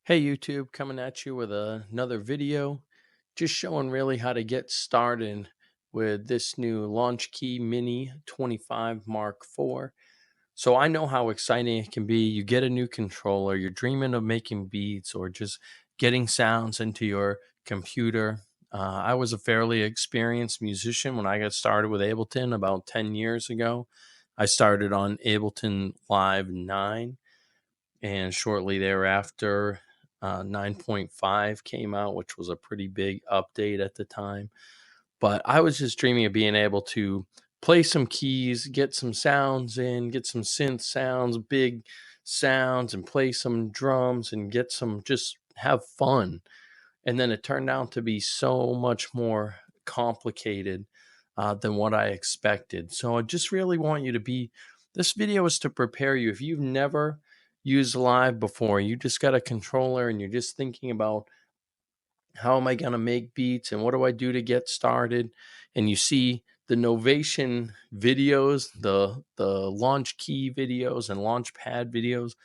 Hey YouTube, coming at you with another video, just showing really how to get started with this new Launch Key Mini 25 Mark IV. So I know how exciting it can be. You get a new controller, you're dreaming of making beats or just getting sounds into your computer. I was a fairly experienced musician when I got started with Ableton about 10 years ago. I started on Ableton Live 9, and shortly thereafter 9.5 came out, which was a pretty big update at the time. But I was just dreaming of being able to play some keys, get some sounds in, get some synth sounds, big sounds, and play some drums and get some, just have fun. And then it turned out to be so much more complicated than what I expected. So I just really want you to be, this video is to prepare you. If you've never used Live before, you just got a controller and you're just thinking about how am I going to make beats and what do I do to get started, and you see the Novation videos, the launch key videos and launch pad videos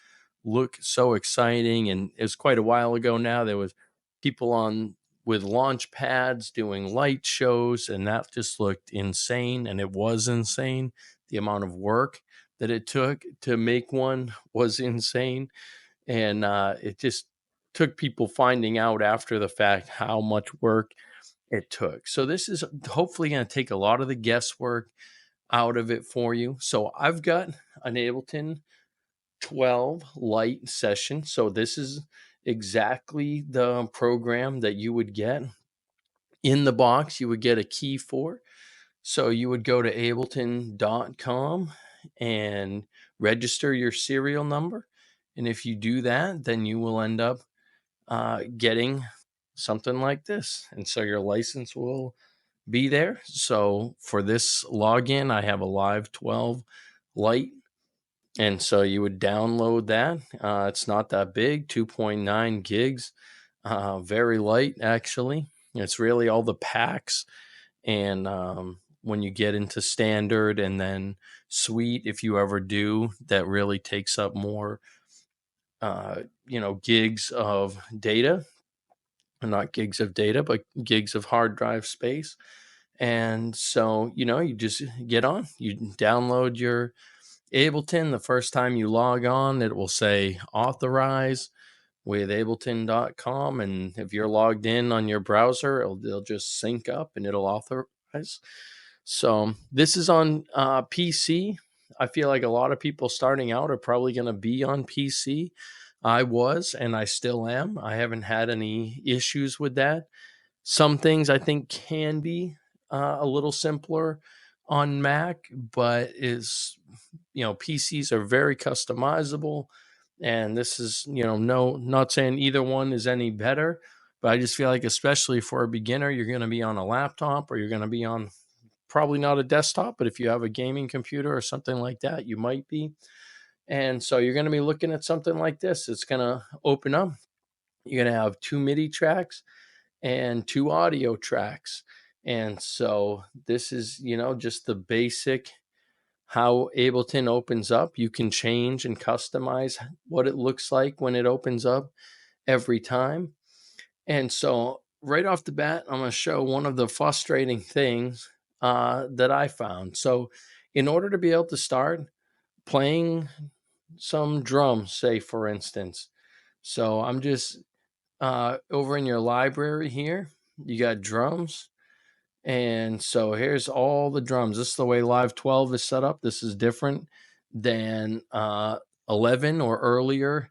look so exciting. And it was quite a while ago now. There was people on with launch pads doing light shows, and that just looked insane. And it was insane. The amount of work that it took to make one was insane. And it just took people finding out after the fact how much work it took. So this is hopefully going to take a lot of the guesswork out of it for you. So I've got an Ableton 12 Lite session. So this is exactly the program that you would get in the box. You would get a key for. So you would go to ableton.com and register your serial number. And if you do that, then you will end up getting something like this. And so your license will be there. So for this login, I have a Live 12 Lite. And so you would download that. It's not that big, 2.9 gigs, very light, actually. It's really all the packs. And when you get into standard and then suite, if you ever do, that really takes up more, gigs of data. Not gigs of data, but gigs of hard drive space. And so, you just get on, you download your Ableton. The first time you log on, it will say authorize with ableton.com. And if you're logged in on your browser, it'll just sync up and it'll authorize. So this is on PC. I feel like a lot of people starting out are probably going to be on PC. I was, and I still am. I haven't had any issues with that. Some things I think can be a little simpler on Mac, but PCs are very customizable. And this is, no, not saying either one is any better, but I just feel like, especially for a beginner, you're going to be on a laptop or you're going to be on probably not a desktop, but if you have a gaming computer or something like that, you might be. And so you're going to be looking at something like this. It's going to open up. You're going to have two MIDI tracks and two audio tracks. And so this is, just the basic how Ableton opens up. You can change and customize what it looks like when it opens up every time. And so right off the bat, I'm going to show one of the frustrating things that I found. So in order to be able to start playing some drums, say for instance, so I'm just over in your library here, you got drums. And so here's all the drums. This is the way Live 12 is set up. This is different than 11 or earlier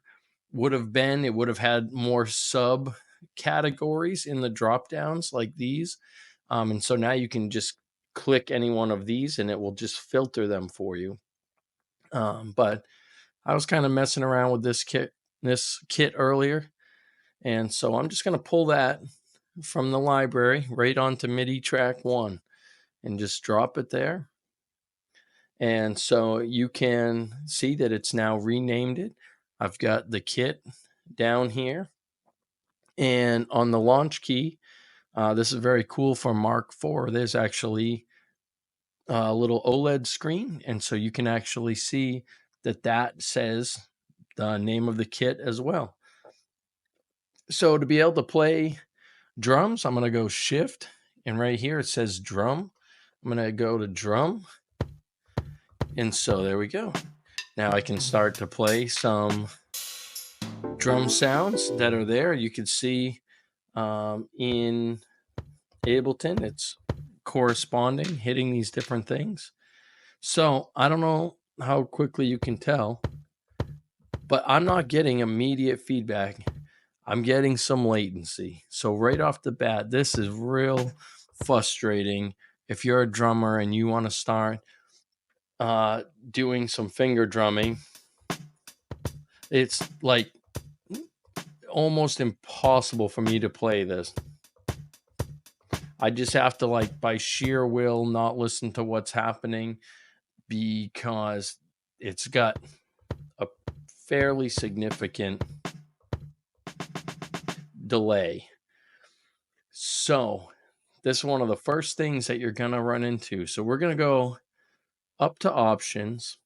would have been. It would have had more sub categories in the drop downs like these. And so now you can just click any one of these and it will just filter them for you. But I was kind of messing around with this kit earlier. And so I'm just going to pull that from the library right onto MIDI track 1 and just drop it there. And so you can see that it's now renamed it. I've got the kit down here. And on the launch key, this is very cool for Mark IV. There's actually a little OLED screen. And so you can actually see that says the name of the kit as well. So to be able to play drums, I'm going to go shift, and right here it says drum. I'm going to go to drum, and so there we go. Now I can start to play some drum sounds that are there. You can see in Ableton, it's corresponding, hitting these different things. So I don't know how quickly you can tell, but I'm not getting immediate feedback. I'm getting some latency. So right off the bat, this is real frustrating if you're a drummer and you want to start doing some finger drumming. It's like almost impossible for me to play this. I just have to, like, by sheer will, not listen to what's happening because it's got a fairly significant delay. So this is one of the first things that you're going to run into. So we're going to go up to options.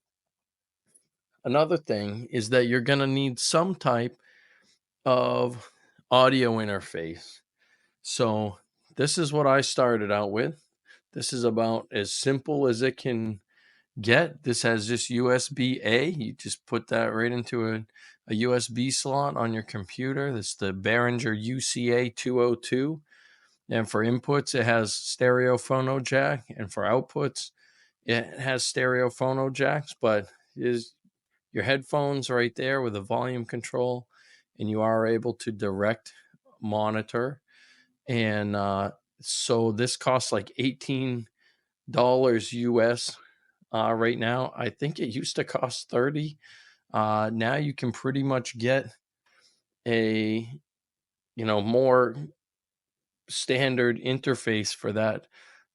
Another thing is that you're going to need some type of audio interface. So this is what I started out with. This is about as simple as it can get. This has just USB-A. You just put that right into a USB slot on your computer. That's the Behringer UCA 202. And for inputs, it has stereo phono jack. And for outputs, it has stereo phono jacks, but is your headphones right there with a volume control, and you are able to direct monitor. And so this costs like $18 US right now. I think it used to cost 30. Now you can pretty much get a more standard interface for that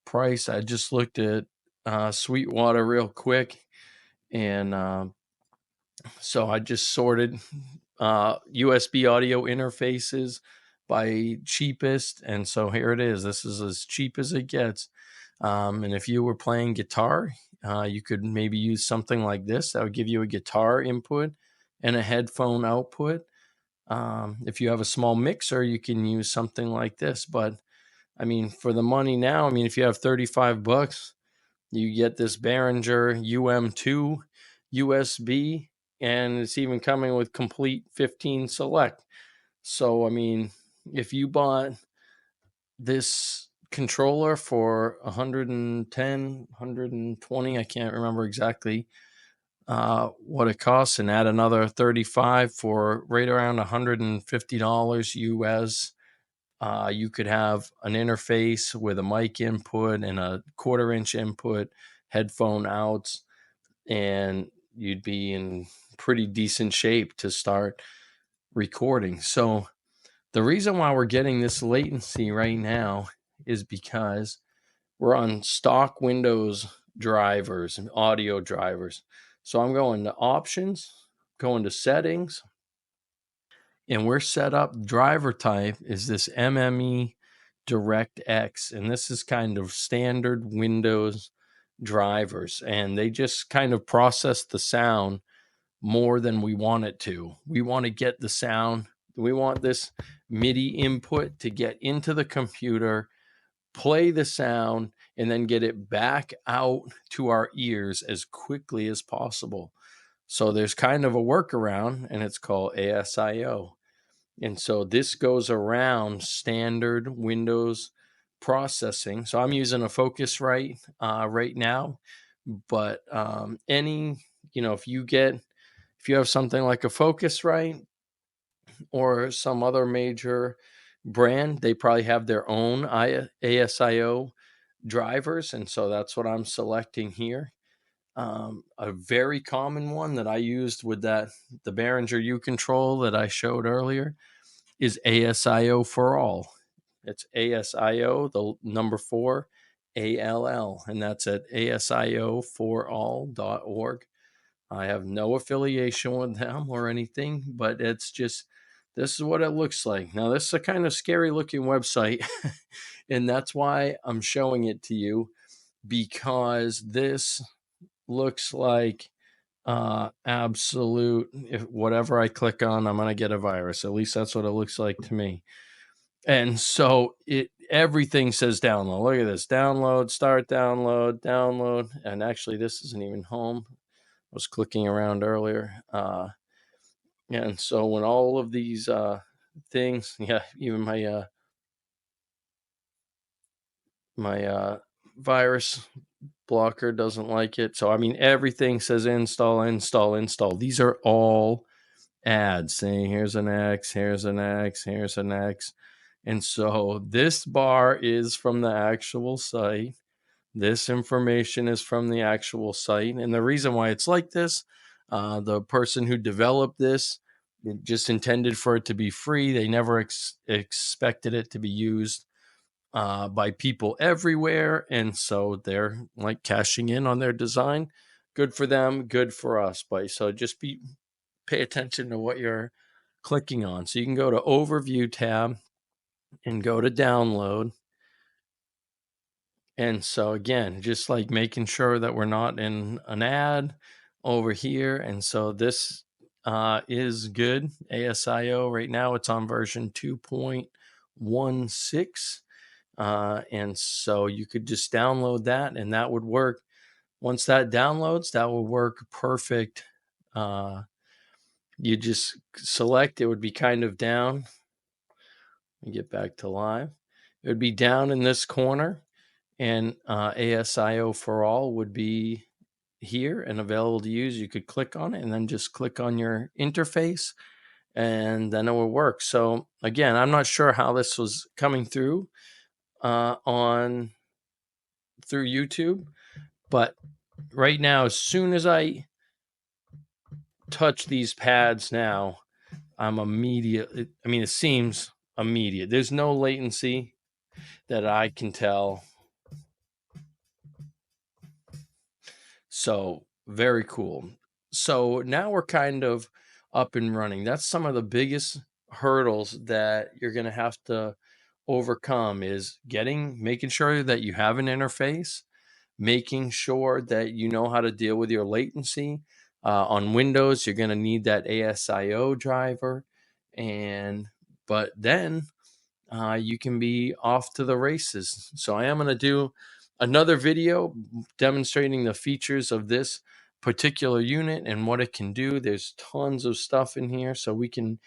price. I just looked at Sweetwater real quick, and so I just sorted USB audio interfaces by cheapest, and so here it is. This is as cheap as it gets. And if you were playing guitar, you could maybe use something like this. That would give you a guitar input and a headphone output. If you have a small mixer, you can use something like this. But I mean, for the money now, I mean, if you have $35, you get this Behringer UM2 USB, and it's even coming with complete 15 select. So, I mean, if you bought this controller for 110, 120, I can't remember exactly what it costs, and add another 35 for right around $150 US. You could have an interface with a mic input and a 1/4 inch input, headphone outs, and you'd be in pretty decent shape to start recording. So the reason why we're getting this latency right now is because we're on stock Windows drivers and audio drivers. So I'm going to options, going to settings, and we're set up. Driver type is this MME DirectX, and this is kind of standard Windows drivers, and they just kind of process the sound more than we want it to. We want to get the sound. We want this MIDI input to get into the computer, play the sound, and then get it back out to our ears as quickly as possible. So there's kind of a workaround, and it's called ASIO. And so this goes around standard Windows processing. So I'm using a Focusrite right now, but if you have something like a Focusrite or some other major brand, they probably have their own ASIO drivers, and so that's what I'm selecting here. A very common one that I used with the Behringer U control that I showed earlier is ASIO for all. It's ASIO, the number 4, ALL, and that's at asioforall.org. I have no affiliation with them or anything, but it's just, this is what it looks like. Now, this is a kind of scary looking website, and that's why I'm showing it to you, because this looks like absolute, if whatever I click on, I'm gonna get a virus. At least that's what it looks like to me. And so everything says download. Look at this. Download, start download, download. And actually this isn't even home. I was clicking around earlier. And so when all of these things, yeah, even my virus blocker doesn't like it. So I mean everything says install, install, install. These are all ads saying here's an X, here's an X, here's an X. And so this bar is from the actual site. This information is from the actual site. And the reason why it's like this, the person who developed this just intended for it to be free. They never expected it to be used by people everywhere. And so they're like cashing in on their design. Good for them, good for us. But so just pay attention to what you're clicking on. So you can go to Overview tab and go to Download. And so again, just like making sure that we're not in an ad over here. And so this is good. ASIO right now, it's on version 2.16. And so you could just download that and that would work. Once that downloads, that will work perfect. You just select, it would be kind of down. Let me get back to live. It would be down in this corner, and ASIO for all would be here and available to use. You could click on it and then just click on your interface and then it will work. So again, I'm not sure how this was coming through through YouTube, but right now, as soon as I touch these pads now, I'm immediate. I mean, it seems immediate. There's no latency that I can tell. So very cool. So now we're kind of up and running. That's some of the biggest hurdles that you're going to have to overcome is making sure that you have an interface, making sure that you know how to deal with your latency. On Windows, you're going to need that ASIO driver. But then you can be off to the races. So I am going to do another video demonstrating the features of this particular unit and what it can do. There's tons of stuff in here, so we can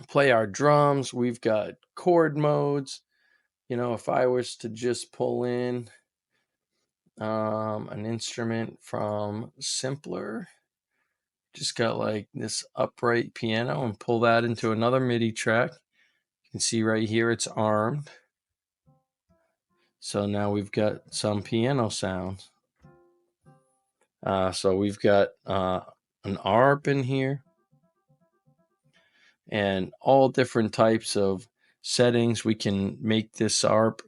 play our drums. We've got chord modes. You know, if I was to just pull in an instrument from Simpler, just got like this upright piano and pull that into another MIDI track. You can see right here it's armed. So now we've got some piano sounds. So we've got an ARP in here and all different types of settings. We can make this ARP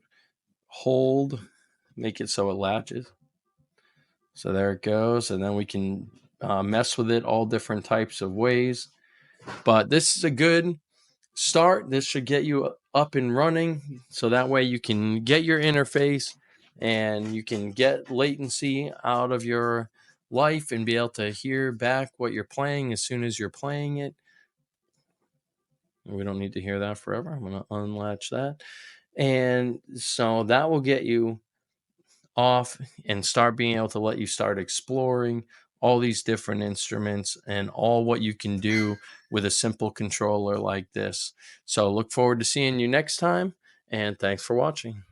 hold, make it so it latches. So there it goes. And then we can mess with it all different types of ways. But this is a good start. This should get you up and running. So that way you can get your interface and you can get latency out of your life and be able to hear back what you're playing as soon as you're playing it. We don't need to hear that forever. I'm going to unlatch that. And so that will get you off and start being able to let you start exploring all these different instruments and all what you can do with a simple controller like this. So look forward to seeing you next time, and thanks for watching.